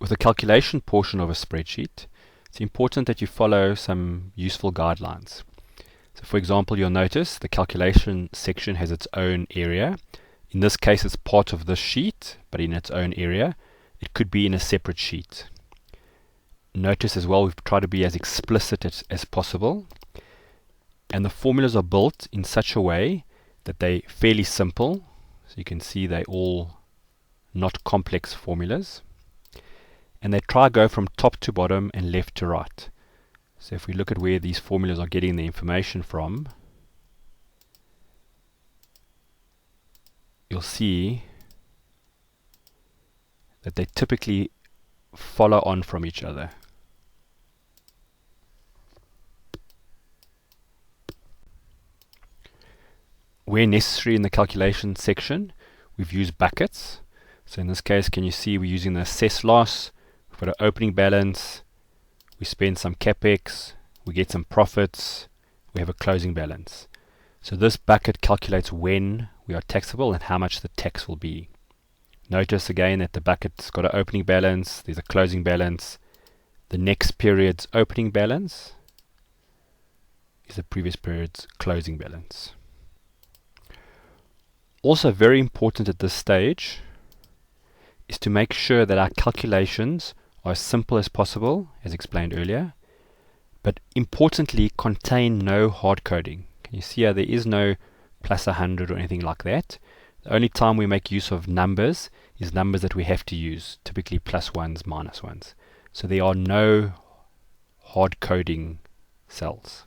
With the calculation portion of a spreadsheet, it's important that you follow some useful guidelines. So for example, you'll notice the calculation section has its own area. In this case, it's part of this sheet, but in its own area. It could be in a separate sheet. Notice as well, we've tried to be as explicit as possible. And the formulas are built in such a way that they're fairly simple. So you can see they're all not complex formulas. And they try to go from top to bottom and left to right. So if we look at where these formulas are getting the information from, you'll see that they typically follow on from each other. Where necessary in the calculation section, we've used buckets. So in this case, can you see we're using the assess loss, we've got an opening balance, we spend some capex, we get some profits, we have a closing balance. So this bucket calculates when we are taxable and how much the tax will be. Notice again that the bucket's got an opening balance, there's a closing balance. The next period's opening balance is the previous period's closing balance. Also very important at this stage is to make sure that our calculations are as simple as possible, as explained earlier, but importantly contain no hard coding. Can you see how there is no plus 100 or anything like that? The only time we make use of numbers is numbers that we have to use, typically plus ones, minus ones. So there are no hard coding cells.